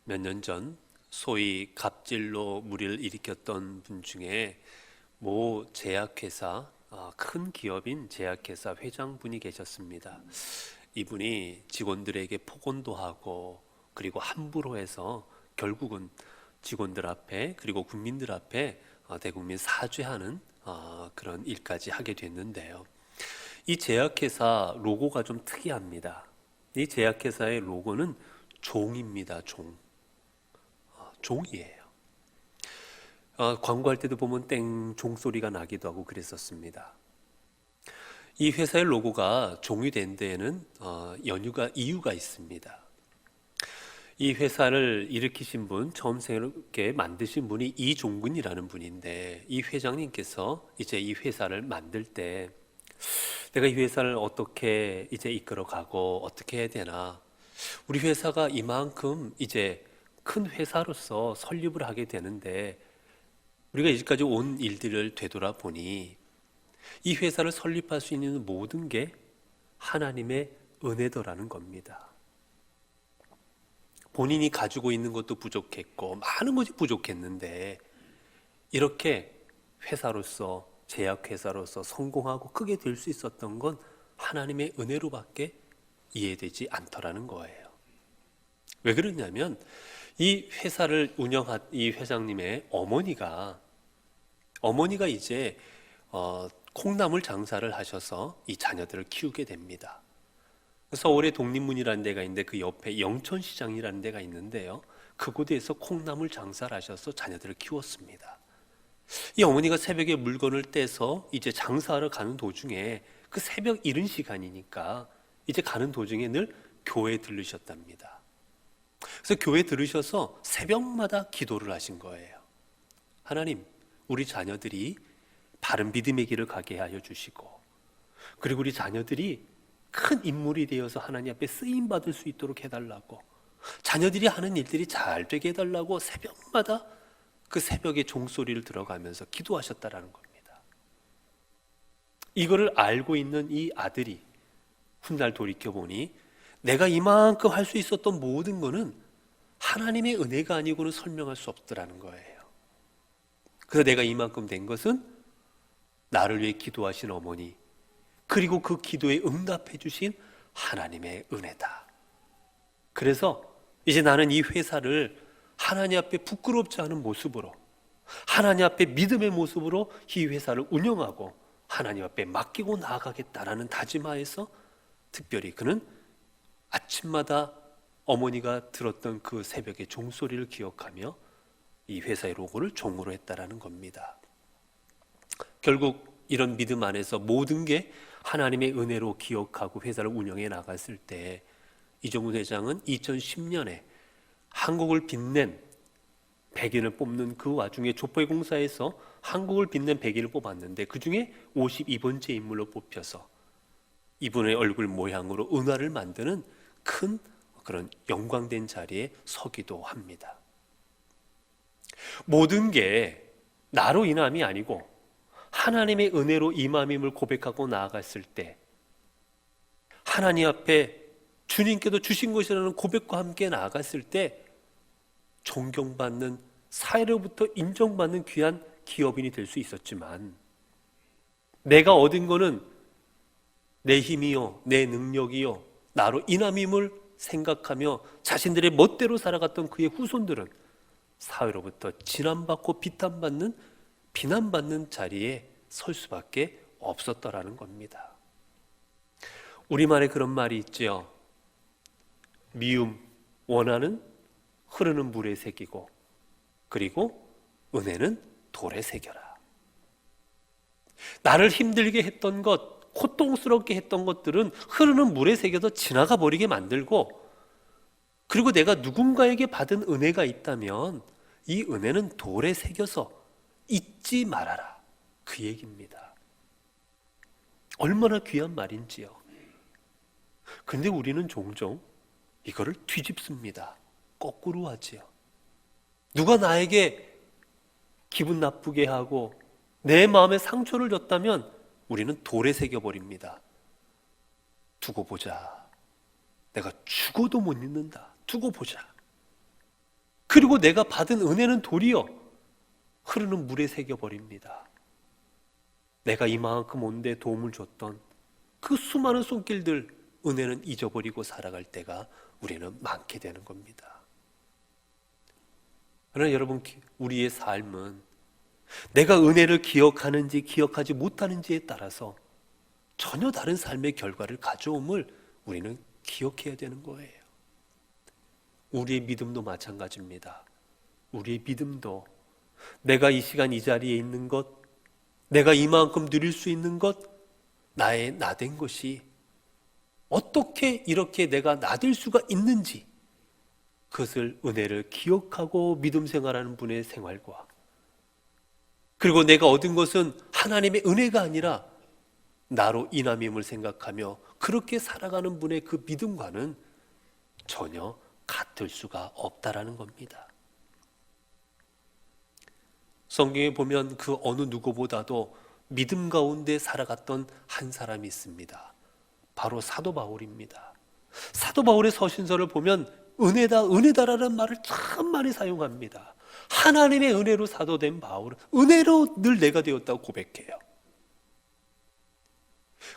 몇 년 전 소위 갑질로 물의를 일으켰던 분 중에 모 제약회사, 큰 기업인 제약회사 회장분이 계셨습니다. 이분이 직원들에게 폭언도 하고 그리고 함부로 해서 결국은 직원들 앞에 그리고 국민들 앞에 대국민 사죄하는 그런 일까지 하게 됐는데요. 이 제약회사 로고가 좀 특이합니다. 이 제약회사의 로고는 종입니다. 종이에요. 광고할 때도 보면 땡 종소리가 나기도 하고 그랬었습니다. 이 회사의 로고가 종이 된 데에는 이유가 있습니다. 이 회사를 일으키신 분, 처음 새롭게 만드신 분이 이종근이라는 분인데, 이 회장님께서 이제 이 회사를 만들 때 내가 이 회사를 어떻게 이제 이끌어가고 어떻게 해야 되나, 우리 회사가 이만큼 이제 큰 회사로서 설립을 하게 되는데, 우리가 이제까지 온 일들을 되돌아보니 이 회사를 설립할 수 있는 모든 게 하나님의 은혜더라는 겁니다. 본인이 가지고 있는 것도 부족했고 많은 것이 부족했는데, 이렇게 회사로서, 제약회사로서 성공하고 크게 될 수 있었던 건 하나님의 은혜로밖에 이해되지 않더라는 거예요. 왜 그러냐면 이 회사를 운영한 이 회장님의 어머니가 이제 콩나물 장사를 하셔서 이 자녀들을 키우게 됩니다. 서울에 독립문이라는 데가 있는데 그 옆에 영천시장이라는 데가 있는데요. 그곳에서 콩나물 장사를 하셔서 자녀들을 키웠습니다. 이 어머니가 새벽에 물건을 떼서 이제 장사하러 가는 도중에, 그 새벽 이른 시간이니까 이제 가는 도중에 늘 교회에 들르셨답니다. 그래서 교회에 들으셔서 새벽마다 기도를 하신 거예요. 하나님, 우리 자녀들이 바른 믿음의 길을 가게 하여 주시고, 그리고 우리 자녀들이 큰 인물이 되어서 하나님 앞에 쓰임 받을 수 있도록 해달라고, 자녀들이 하는 일들이 잘 되게 해달라고 새벽마다 그 새벽의 종소리를 들어가면서 기도하셨다라는 겁니다. 이거를 알고 있는 이 아들이 훗날 돌이켜보니 내가 이만큼 할 수 있었던 모든 거는 하나님의 은혜가 아니고는 설명할 수 없더라는 거예요. 그래서 내가 이만큼 된 것은 나를 위해 기도하신 어머니, 그리고 그 기도에 응답해 주신 하나님의 은혜다. 그래서 이제 나는 이 회사를 하나님 앞에 부끄럽지 않은 모습으로, 하나님 앞에 믿음의 모습으로 이 회사를 운영하고 하나님 앞에 맡기고 나아가겠다라는 다짐하에서, 특별히 그는 아침마다 어머니가 들었던 그 새벽의 종소리를 기억하며 이 회사의 로고를 종으로 했다라는 겁니다. 결국 이런 믿음 안에서 모든 게 하나님의 은혜로 기억하고 회사를 운영해 나갔을 때, 이종훈 회장은 2010년에 한국을 빛낸 백인을 뽑는 그 와중에 족보공사에서 한국을 빛낸 백인을 뽑았는데, 그 중에 52번째 인물로 뽑혀서 이분의 얼굴 모양으로 은화를 만드는 큰 그런 영광된 자리에 서기도 합니다. 모든 게 나로 인함이 아니고 하나님의 은혜로 임함임을 고백하고 나아갔을 때, 하나님 앞에 주님께서 주신 것이라는 고백과 함께 나아갔을 때 존경받는, 사회로부터 인정받는 귀한 기업인이 될 수 있었지만, 내가 얻은 거는 내 힘이요, 내 능력이요, 나로 인함임을 생각하며 자신들의 멋대로 살아갔던 그의 후손들은 사회로부터 진함받고 비난받는 자리에 설 수밖에 없었더라는 겁니다. 우리말에 그런 말이 있죠. 미움, 원한은 흐르는 물에 새기고, 그리고 은혜는 돌에 새겨라. 나를 힘들게 했던 것, 고통스럽게 했던 것들은 흐르는 물에 새겨서 지나가 버리게 만들고, 그리고 내가 누군가에게 받은 은혜가 있다면 이 은혜는 돌에 새겨서 잊지 말아라, 그 얘기입니다. 얼마나 귀한 말인지요. 그런데 우리는 종종 이거를 뒤집습니다. 거꾸로 하지요. 누가 나에게 기분 나쁘게 하고 내 마음에 상처를 줬다면 우리는 돌에 새겨버립니다. 두고 보자. 내가 죽어도 못 잊는다. 두고 보자. 그리고 내가 받은 은혜는 도리어 흐르는 물에 새겨버립니다. 내가 이만큼 온데 도움을 줬던 그 수많은 손길들, 은혜는 잊어버리고 살아갈 때가 우리는 많게 되는 겁니다. 그러나 여러분, 우리의 삶은 내가 은혜를 기억하는지 기억하지 못하는지에 따라서 전혀 다른 삶의 결과를 가져옴을 우리는 기억해야 되는 거예요. 우리의 믿음도 마찬가지입니다. 우리의 믿음도 내가 이 시간 이 자리에 있는 것, 내가 이만큼 누릴 수 있는 것, 나의 나된 것이 어떻게 이렇게 내가 나될 수가 있는지, 그것을 은혜를 기억하고 믿음 생활하는 분의 생활과, 그리고 내가 얻은 것은 하나님의 은혜가 아니라 나로 인함임을 생각하며 그렇게 살아가는 분의 그 믿음과는 전혀 같을 수가 없다라는 겁니다. 성경에 보면 그 어느 누구보다도 믿음 가운데 살아갔던 한 사람이 있습니다. 바로 사도 바울입니다. 사도 바울의 서신서를 보면 은혜다, 은혜다라는 말을 참 많이 사용합니다. 하나님의 은혜로 사도된 바울은 은혜로 늘 내가 되었다고 고백해요.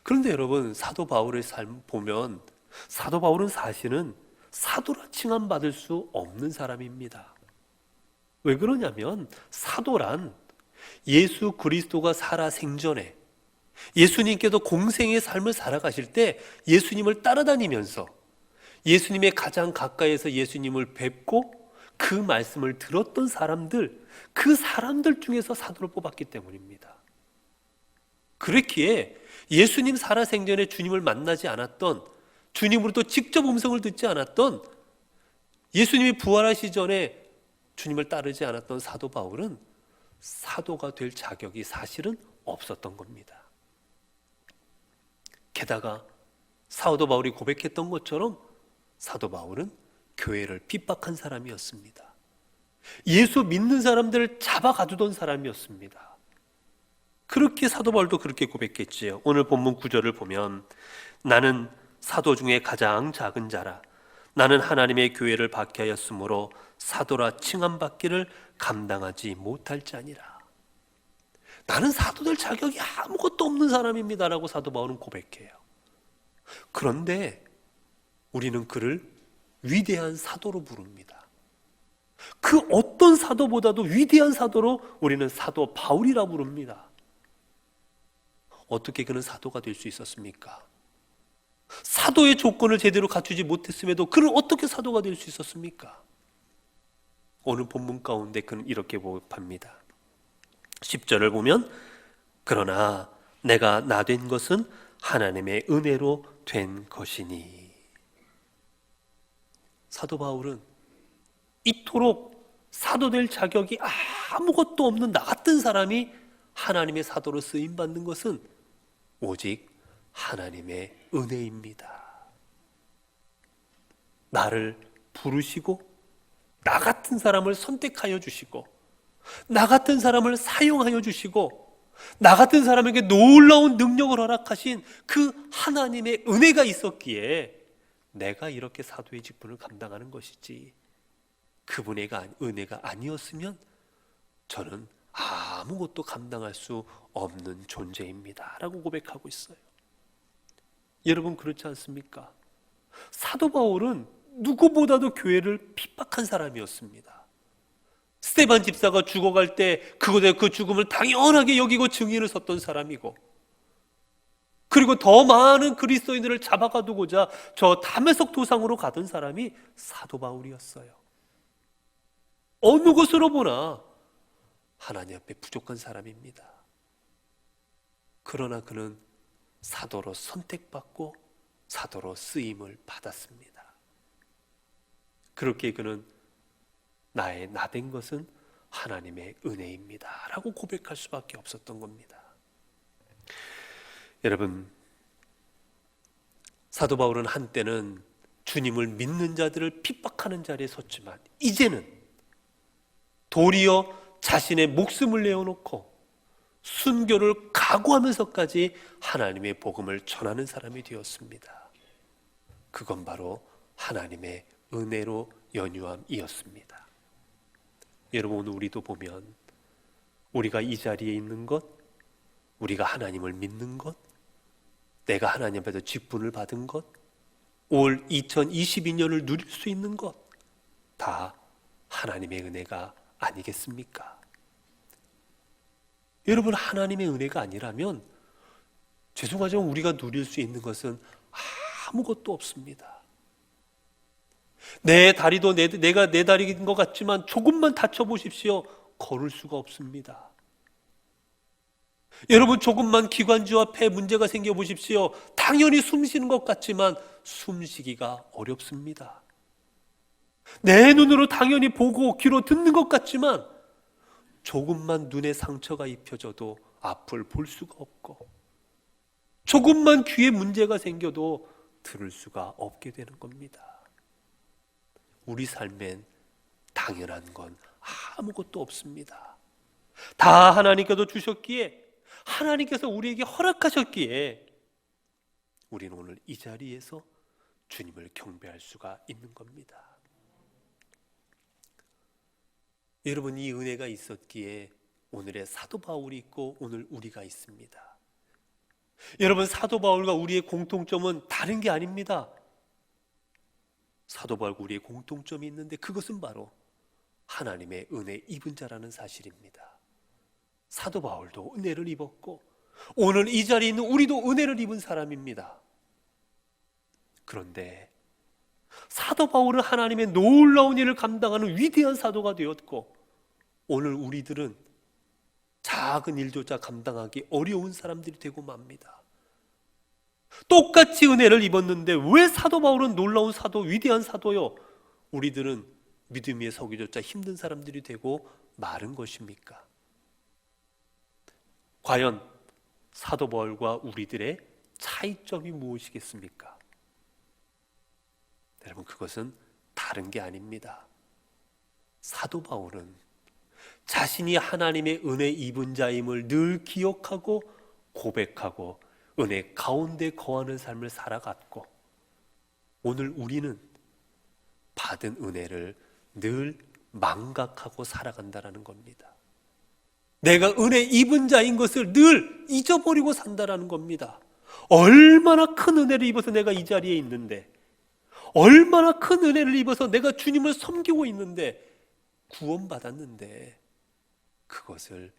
그런데 여러분, 사도 바울의 삶 보면 사도 바울은 사실은 사도라 칭함받을 수 없는 사람입니다. 왜 그러냐면 사도란 예수 그리스도가 살아 생전에 예수님께서 공생의 삶을 살아가실 때 예수님을 따라다니면서 예수님의 가장 가까이에서 예수님을 뵙고 그 말씀을 들었던 사람들, 그 사람들 중에서 사도를 뽑았기 때문입니다. 그렇기에 예수님 살아생전에 주님을 만나지 않았던, 주님으로부터 직접 음성을 듣지 않았던, 예수님이 부활하시 전에 주님을 따르지 않았던 사도 바울은 사도가 될 자격이 사실은 없었던 겁니다. 게다가 사도 바울이 고백했던 것처럼 사도 바울은 교회를 핍박한 사람이었습니다. 예수 믿는 사람들을 잡아가두던 사람이었습니다. 그렇게 사도 바울도 그렇게 고백했지요. 오늘 본문 9절을 보면 나는 사도 중에 가장 작은 자라. 나는 하나님의 교회를 박해하였으므로 사도라 칭함받기를 감당하지 못할 자니라. 나는 사도 될 자격이 아무것도 없는 사람입니다 라고 사도 바울은 고백해요. 그런데 우리는 그를 위대한 사도로 부릅니다. 그 어떤 사도보다도 위대한 사도로 우리는 사도 바울이라 부릅니다. 어떻게 그는 사도가 될 수 있었습니까? 사도의 조건을 제대로 갖추지 못했음에도 그는 어떻게 사도가 될 수 있었습니까? 오늘 본문 가운데 그는 이렇게 고백합니다. 10절을 보면 그러나 내가 나된 것은 하나님의 은혜로 된 것이니. 사도 바울은 이토록 사도 될 자격이 아무것도 없는 나 같은 사람이 하나님의 사도로 쓰임받는 것은 오직 하나님의 은혜입니다. 나를 부르시고 나 같은 사람을 선택하여 주시고 나 같은 사람을 사용하여 주시고 나 같은 사람에게 놀라운 능력을 허락하신 그 하나님의 은혜가 있었기에 내가 이렇게 사도의 직분을 감당하는 것이지, 그분의 은혜가 아니었으면 저는 아무것도 감당할 수 없는 존재입니다 라고 고백하고 있어요. 여러분 그렇지 않습니까? 사도 바울은 누구보다도 교회를 핍박한 사람이었습니다. 스데반 집사가 죽어갈 때 그 죽음을 당연하게 여기고 증인을 섰던 사람이고, 그리고 더 많은 그리스도인들을 잡아가두고자 저 다메섹 도상으로 가던 사람이 사도 바울이었어요. 어느 것으로 보나 하나님 앞에 부족한 사람입니다. 그러나 그는 사도로 선택받고 사도로 쓰임을 받았습니다. 그렇게 그는 나의 나된 것은 하나님의 은혜입니다 라고 고백할 수밖에 없었던 겁니다. 여러분, 사도 바울은 한때는 주님을 믿는 자들을 핍박하는 자리에 섰지만 이제는 도리어 자신의 목숨을 내어놓고 순교를 각오하면서까지 하나님의 복음을 전하는 사람이 되었습니다. 그건 바로 하나님의 은혜로 연유함이었습니다. 여러분, 오늘 우리도 보면 우리가 이 자리에 있는 것, 우리가 하나님을 믿는 것, 내가 하나님 앞에서 직분을 받은 것, 올 2022년을 누릴 수 있는 것, 다 하나님의 은혜가 아니겠습니까? 여러분, 하나님의 은혜가 아니라면 죄송하지만 우리가 누릴 수 있는 것은 아무것도 없습니다. 내 다리도 내가 내 다리인 것 같지만 조금만 다쳐보십시오. 걸을 수가 없습니다. 여러분, 조금만 기관지와 폐 문제가 생겨보십시오. 당연히 숨쉬는 것 같지만 숨쉬기가 어렵습니다. 내 눈으로 당연히 보고 귀로 듣는 것 같지만 조금만 눈에 상처가 입혀져도 앞을 볼 수가 없고, 조금만 귀에 문제가 생겨도 들을 수가 없게 되는 겁니다. 우리 삶엔 당연한 건 아무것도 없습니다. 다 하나님께서 주셨기에, 하나님께서 우리에게 허락하셨기에 우리는 오늘 이 자리에서 주님을 경배할 수가 있는 겁니다. 여러분, 이 은혜가 있었기에 오늘의 사도 바울이 있고 오늘 우리가 있습니다. 여러분, 사도 바울과 우리의 공통점은 다른 게 아닙니다. 사도 바울과 우리의 공통점이 있는데 그것은 바로 하나님의 은혜 입은 자라는 사실입니다. 사도 바울도 은혜를 입었고 오늘 이 자리에 있는 우리도 은혜를 입은 사람입니다. 그런데 사도 바울은 하나님의 놀라운 일을 감당하는 위대한 사도가 되었고, 오늘 우리들은 작은 일조차 감당하기 어려운 사람들이 되고 맙니다. 똑같이 은혜를 입었는데 왜 사도 바울은 놀라운 사도, 위대한 사도요, 우리들은 믿음 위에 서기조차 힘든 사람들이 되고 마른 것입니까? 과연 사도 바울과 우리들의 차이점이 무엇이겠습니까? 여러분, 그것은 다른 게 아닙니다. 사도 바울은 자신이 하나님의 은혜 입은 자임을 늘 기억하고 고백하고 은혜 가운데 거하는 삶을 살아갔고, 오늘 우리는 받은 은혜를 늘 망각하고 살아간다는 겁니다. 내가 은혜 입은 자인 것을 늘 잊어버리고 산다는 겁니다. 얼마나 큰 은혜를 입어서 내가 이 자리에 있는데, 얼마나 큰 은혜를 입어서 내가 주님을 섬기고 있는데, 구원받았는데 그것을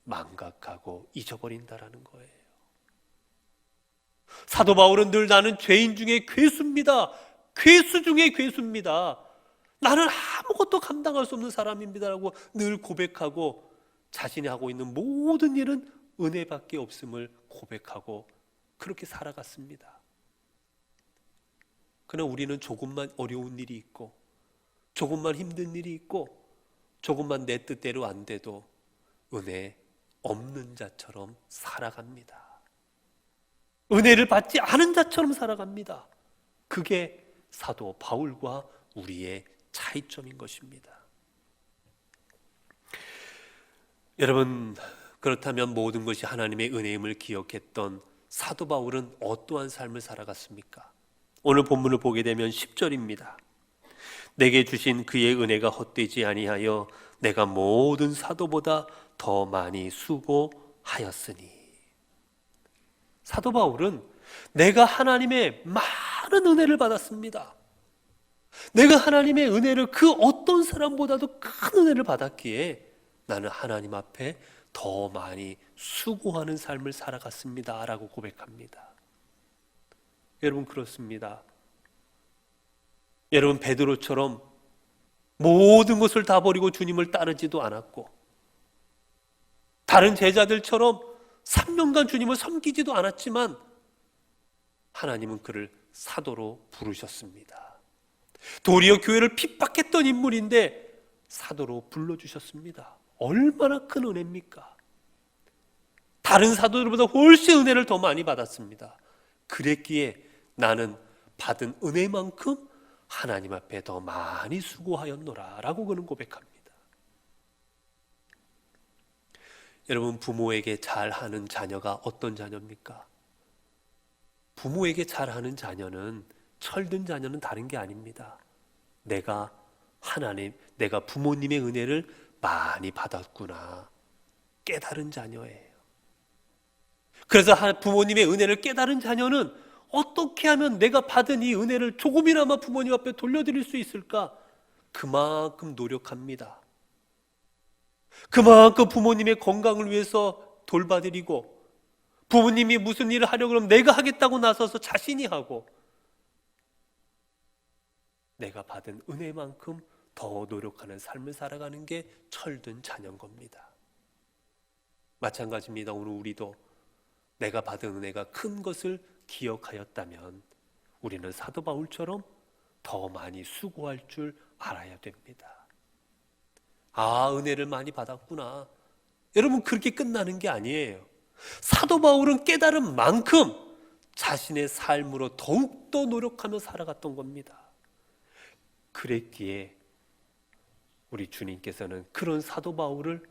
망각하고 잊어버린다라는 거예요. 사도 바울은 늘 나는 죄인 중에 괴수입니다. 괴수 중에 괴수입니다. 나는 아무것도 감당할 수 없는 사람입니다라고 늘 고백하고, 자신이 하고 있는 모든 일은 은혜밖에 없음을 고백하고 그렇게 살아갔습니다. 그러나 우리는 조금만 어려운 일이 있고, 조금만 힘든 일이 있고, 조금만 내 뜻대로 안 돼도 은혜 없는 자처럼 살아갑니다. 은혜를 받지 않은 자처럼 살아갑니다. 그게 사도 바울과 우리의 차이점인 것입니다. 여러분, 그렇다면 모든 것이 하나님의 은혜임을 기억했던 사도 바울은 어떠한 삶을 살아갔습니까? 오늘 본문을 보게 되면 10절입니다. 내게 주신 그의 은혜가 헛되지 아니하여 내가 모든 사도보다 더 많이 수고하였으니. 사도 바울은 내가 하나님의 많은 은혜를 받았습니다. 내가 하나님의 은혜를 그 어떤 사람보다도 큰 은혜를 받았기에 나는 하나님 앞에 더 많이 수고하는 삶을 살아갔습니다 라고 고백합니다. 여러분, 그렇습니다. 여러분, 베드로처럼 모든 것을 다 버리고 주님을 따르지도 않았고, 다른 제자들처럼 3년간 주님을 섬기지도 않았지만 하나님은 그를 사도로 부르셨습니다. 도리어 교회를 핍박했던 인물인데 사도로 불러주셨습니다. 얼마나 큰 은혜입니까? 다른 사도들보다 훨씬 은혜를 더 많이 받았습니다. 그랬기에 나는 받은 은혜만큼 하나님 앞에 더 많이 수고하였노라 라고 그는 고백합니다. 여러분, 부모에게 잘하는 자녀가 어떤 자녀입니까? 부모에게 잘하는 자녀는, 철든 자녀는 다른 게 아닙니다. 내가 부모님의 은혜를 많이 받았구나 깨달은 자녀예요. 그래서 부모님의 은혜를 깨달은 자녀는 어떻게 하면 내가 받은 이 은혜를 조금이나마 부모님 앞에 돌려드릴 수 있을까? 그만큼 노력합니다. 그만큼 부모님의 건강을 위해서 돌봐드리고, 부모님이 무슨 일을 하려고 하면 내가 하겠다고 나서서 자신이 하고, 내가 받은 은혜만큼 더 노력하는 삶을 살아가는 게 철든 자녀인 겁니다. 마찬가지입니다. 오늘 우리도 내가 받은 은혜가 큰 것을 기억하였다면 우리는 사도 바울처럼 더 많이 수고할 줄 알아야 됩니다. 아, 은혜를 많이 받았구나. 여러분, 그렇게 끝나는 게 아니에요. 사도 바울은 깨달은 만큼 자신의 삶으로 더욱더 노력하며 살아갔던 겁니다. 그랬기에 우리 주님께서는 그런 사도 바울을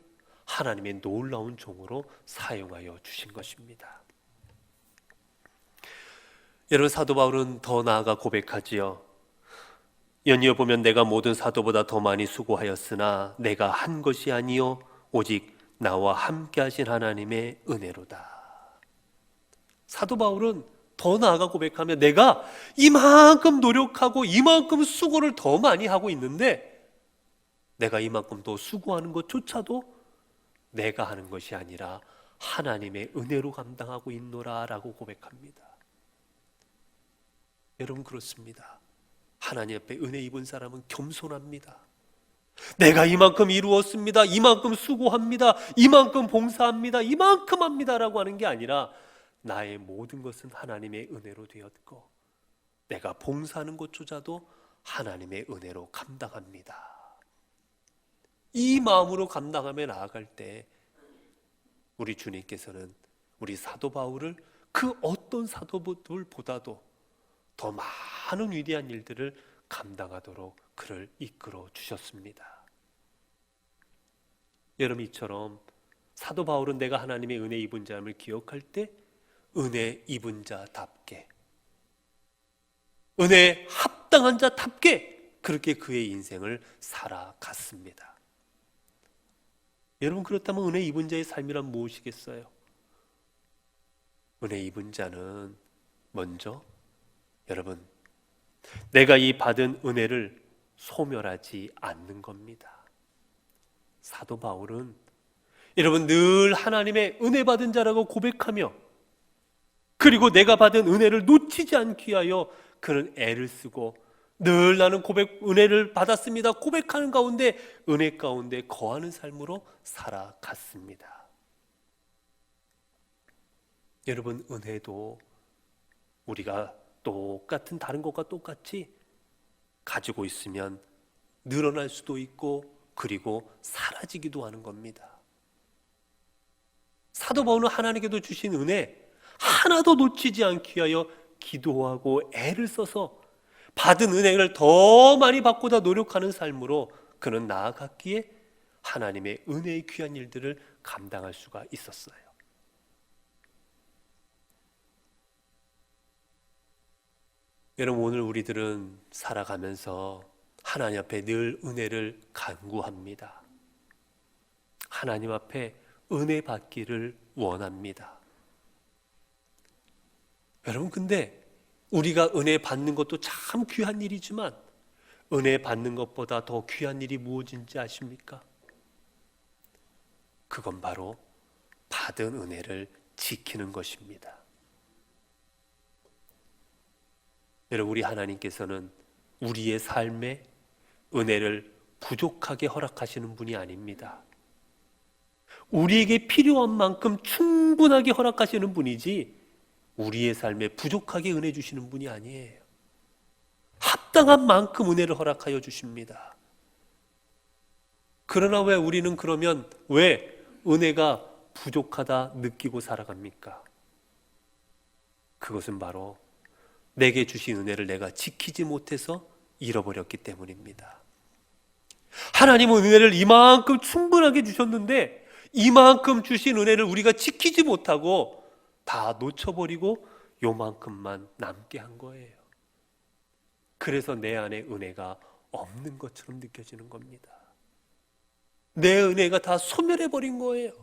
하나님의 놀라운 종으로 사용하여 주신 것입니다. 여러분, 사도 바울은 더 나아가 고백하지요. 연이어 보면 내가 모든 사도보다 더 많이 수고하였으나 내가 한 것이 아니요 오직 나와 함께 하신 하나님의 은혜로다. 사도 바울은 더 나아가 고백하며 내가 이만큼 노력하고 이만큼 수고를 더 많이 하고 있는데 내가 이만큼 더 수고하는 것조차도 내가 하는 것이 아니라 하나님의 은혜로 감당하고 있노라 라고 고백합니다. 여러분, 그렇습니다. 하나님 앞에 은혜 입은 사람은 겸손합니다. 내가 이만큼 이루었습니다, 이만큼 수고합니다, 이만큼 봉사합니다, 이만큼 합니다 라고 하는 게 아니라 나의 모든 것은 하나님의 은혜로 되었고 내가 봉사하는 것조차도 하나님의 은혜로 감당합니다. 이 마음으로 감당하며 나아갈 때 우리 주님께서는 우리 사도 바울을 그 어떤 사도들보다도 더 많은 위대한 일들을 감당하도록 그를 이끌어 주셨습니다. 여러분, 이처럼 사도 바울은 내가 하나님의 은혜 입은 자임을 기억할 때 은혜 입은 자답게, 은혜에 합당한 자답게 그렇게 그의 인생을 살아갔습니다. 여러분, 그렇다면 은혜 입은 자의 삶이란 무엇이겠어요? 은혜 입은 자는 먼저 여러분, 내가 이 받은 은혜를 소멸하지 않는 겁니다. 사도 바울은 여러분 늘 하나님의 은혜 받은 자라고 고백하며 그리고 내가 받은 은혜를 놓치지 않기 위하여 그는 애를 쓰고 늘 나는 은혜를 받았습니다 고백하는 가운데 은혜 가운데 거하는 삶으로 살아갔습니다. 여러분, 은혜도 우리가 똑같은 다른 것과 똑같이 가지고 있으면 늘어날 수도 있고 그리고 사라지기도 하는 겁니다. 사도 바울은 하나님께도 주신 은혜 하나도 놓치지 않기 위하여 기도하고 애를 써서 받은 은혜를 더 많이 받고자 노력하는 삶으로 그는 나아갔기에 하나님의 은혜의 귀한 일들을 감당할 수가 있었어요. 여러분, 오늘 우리들은 살아가면서 하나님 앞에 늘 은혜를 간구합니다. 하나님 앞에 은혜 받기를 원합니다. 여러분, 근데 우리가 은혜 받는 것도 참 귀한 일이지만 은혜 받는 것보다 더 귀한 일이 무엇인지 아십니까? 그건 바로 받은 은혜를 지키는 것입니다. 여러분, 우리 하나님께서는 우리의 삶에 은혜를 부족하게 허락하시는 분이 아닙니다. 우리에게 필요한 만큼 충분하게 허락하시는 분이지 우리의 삶에 부족하게 은혜 주시는 분이 아니에요. 합당한 만큼 은혜를 허락하여 주십니다. 그러나 왜 우리는 그러면 왜 은혜가 부족하다 느끼고 살아갑니까? 그것은 바로 내게 주신 은혜를 내가 지키지 못해서 잃어버렸기 때문입니다. 하나님은 은혜를 이만큼 충분하게 주셨는데 이만큼 주신 은혜를 우리가 지키지 못하고 다 놓쳐버리고 요만큼만 남게 한 거예요. 그래서 내 안에 은혜가 없는 것처럼 느껴지는 겁니다. 내 은혜가 다 소멸해버린 거예요.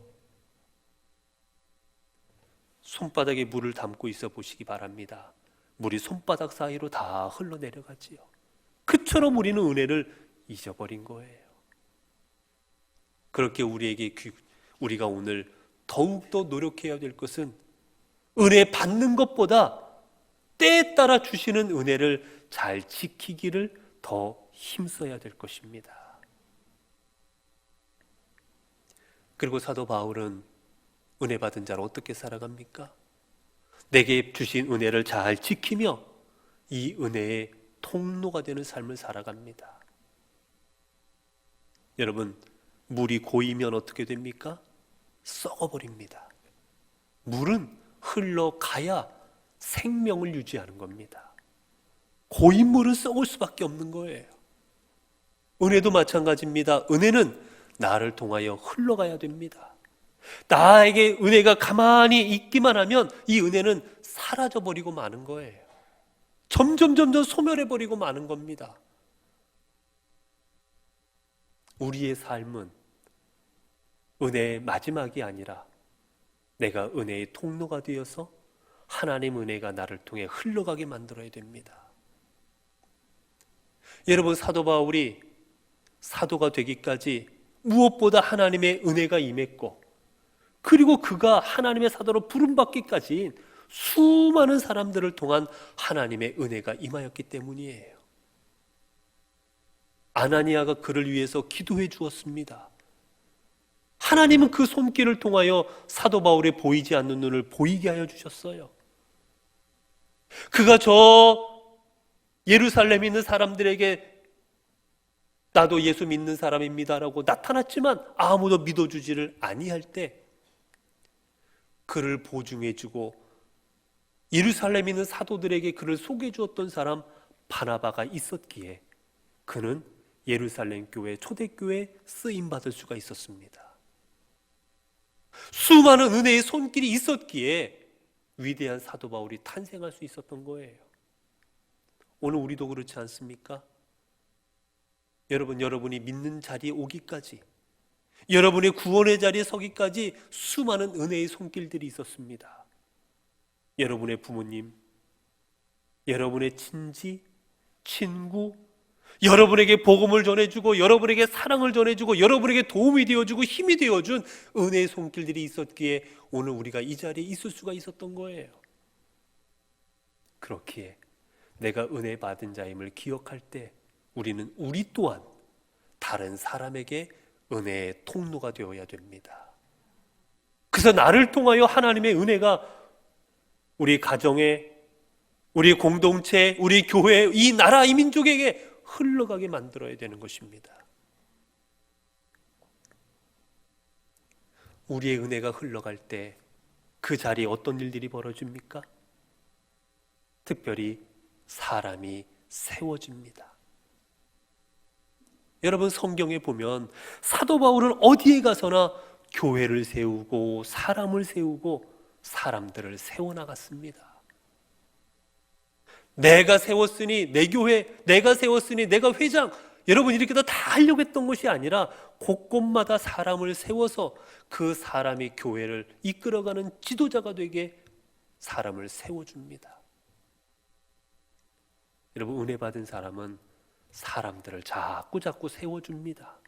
손바닥에 물을 담고 있어 보시기 바랍니다. 물이 손바닥 사이로 다 흘러내려가지요. 그처럼 우리는 은혜를 잊어버린 거예요. 그렇게 우리가 오늘 더욱더 노력해야 될 것은 은혜 받는 것보다 때에 따라 주시는 은혜를 잘 지키기를 더 힘써야 될 것입니다. 그리고 사도 바울은 은혜 받은 자를 어떻게 살아갑니까? 내게 주신 은혜를 잘 지키며 이 은혜의 통로가 되는 삶을 살아갑니다. 여러분, 물이 고이면 어떻게 됩니까? 썩어버립니다. 물은 흘러가야 생명을 유지하는 겁니다. 고인 물은 썩을 수밖에 없는 거예요. 은혜도 마찬가지입니다. 은혜는 나를 통하여 흘러가야 됩니다. 나에게 은혜가 가만히 있기만 하면 이 은혜는 사라져버리고 마는 거예요. 점점 소멸해버리고 마는 겁니다. 우리의 삶은 은혜의 마지막이 아니라 내가 은혜의 통로가 되어서 하나님 은혜가 나를 통해 흘러가게 만들어야 됩니다. 여러분, 사도 바울이 사도가 되기까지 무엇보다 하나님의 은혜가 임했고, 그리고 그가 하나님의 사도로 부름받기까지 수많은 사람들을 통한 하나님의 은혜가 임하였기 때문이에요. 아나니아가 그를 위해서 기도해 주었습니다. 하나님은 그 손길을 통하여 사도 바울의 보이지 않는 눈을 보이게 하여 주셨어요. 그가 저 예루살렘에 있는 사람들에게 나도 예수 믿는 사람입니다라고 나타났지만 아무도 믿어주지를 아니할 때 그를 보증해주고 예루살렘에 있는 사도들에게 그를 소개해 주었던 사람 바나바가 있었기에 그는 예루살렘 교회 초대교회에 쓰임받을 수가 있었습니다. 수많은 은혜의 손길이 있었기에 위대한 사도 바울이 탄생할 수 있었던 거예요. 오늘 우리도 그렇지 않습니까? 여러분이 믿는 자리에 오기까지, 여러분의 구원의 자리에 서기까지 수많은 은혜의 손길들이 있었습니다. 여러분의 부모님, 여러분의 친지, 친구, 여러분에게 복음을 전해주고 여러분에게 사랑을 전해주고 여러분에게 도움이 되어주고 힘이 되어준 은혜의 손길들이 있었기에 오늘 우리가 이 자리에 있을 수가 있었던 거예요. 그렇기에 내가 은혜 받은 자임을 기억할 때 우리는 우리 또한 다른 사람에게 은혜의 통로가 되어야 됩니다. 그래서 나를 통하여 하나님의 은혜가 우리 가정에, 우리 공동체, 우리 교회, 이 나라, 이 민족에게 흘러가게 만들어야 되는 것입니다. 우리의 은혜가 흘러갈 때 그 자리에 어떤 일들이 벌어집니까? 특별히 사람이 세워집니다. 여러분, 성경에 보면 사도 바울은 어디에 가서나 교회를 세우고 사람을 세우고 사람들을 세워나갔습니다. 내가 세웠으니 내 교회, 내가 세웠으니 내가 회장, 여러분 이렇게 다 하려고 했던 것이 아니라 곳곳마다 사람을 세워서 그 사람이 교회를 이끌어가는 지도자가 되게 사람을 세워줍니다. 여러분, 은혜 받은 사람은 사람들을 자꾸 세워줍니다.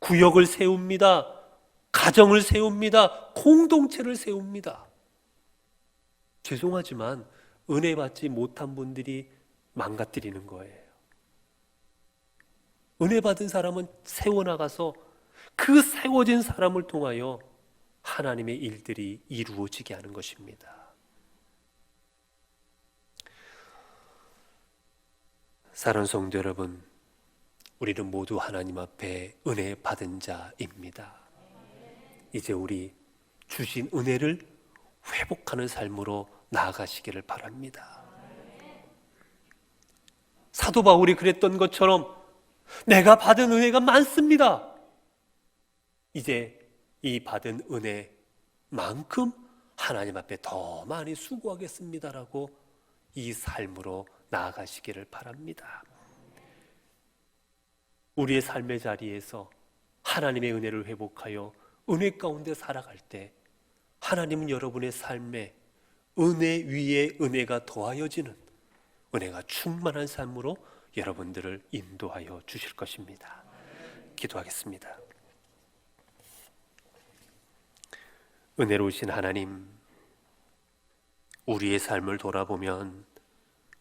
구역을 세웁니다. 가정을 세웁니다. 공동체를 세웁니다. 죄송하지만 은혜 받지 못한 분들이 망가뜨리는 거예요. 은혜 받은 사람은 세워나가서 그 세워진 사람을 통하여 하나님의 일들이 이루어지게 하는 것입니다. 사랑하는 성도 여러분, 우리는 모두 하나님 앞에 은혜 받은 자입니다. 이제 우리 주신 은혜를 회복하는 삶으로 나아가시기를 바랍니다. 사도 바울이 그랬던 것처럼 내가 받은 은혜가 많습니다. 이제 이 받은 은혜만큼 하나님 앞에 더 많이 수고하겠습니다라고 이 삶으로 나아가시기를 바랍니다. 우리의 삶의 자리에서 하나님의 은혜를 회복하여 은혜 가운데 살아갈 때 하나님은 여러분의 삶에 은혜 위에 은혜가 더하여지는 은혜가 충만한 삶으로 여러분들을 인도하여 주실 것입니다. 기도하겠습니다. 은혜로우신 하나님, 우리의 삶을 돌아보면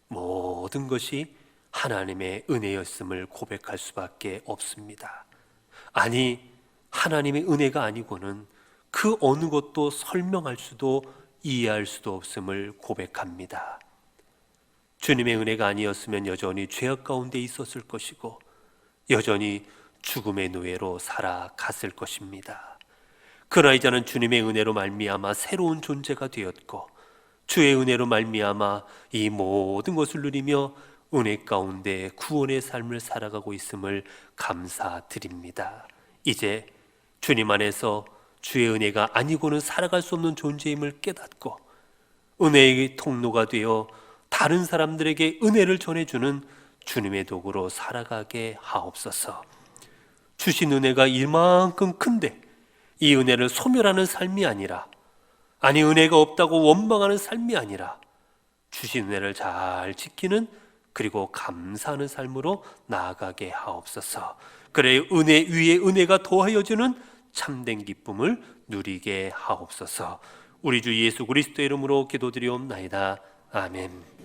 모든 것이 하나님의 은혜였음을 고백할 수밖에 없습니다. 아니, 하나님의 은혜가 아니고는 그 어느 것도 설명할 수도 이해할 수도 없음을 고백합니다. 주님의 은혜가 아니었으면 여전히 죄악 가운데 있었을 것이고 여전히 죽음의 노예로 살아갔을 것입니다. 그러나 이제는 주님의 은혜로 말미암아 새로운 존재가 되었고 주의 은혜로 말미암아 이 모든 것을 누리며 은혜 가운데 구원의 삶을 살아가고 있음을 감사드립니다. 이제 주님 안에서 주의 은혜가 아니고는 살아갈 수 없는 존재임을 깨닫고 은혜의 통로가 되어 다른 사람들에게 은혜를 전해주는 주님의 도구로 살아가게 하옵소서. 주신 은혜가 이만큼 큰데 이 은혜를 소멸하는 삶이 아니라, 아니 은혜가 없다고 원망하는 삶이 아니라 주신 은혜를 잘 지키는, 그리고 감사하는 삶으로 나아가게 하옵소서. 그래 은혜 위에 은혜가 더하여지는 참된 기쁨을 누리게 하옵소서. 우리 주 예수 그리스도의 이름으로 기도드리옵나이다. 아멘.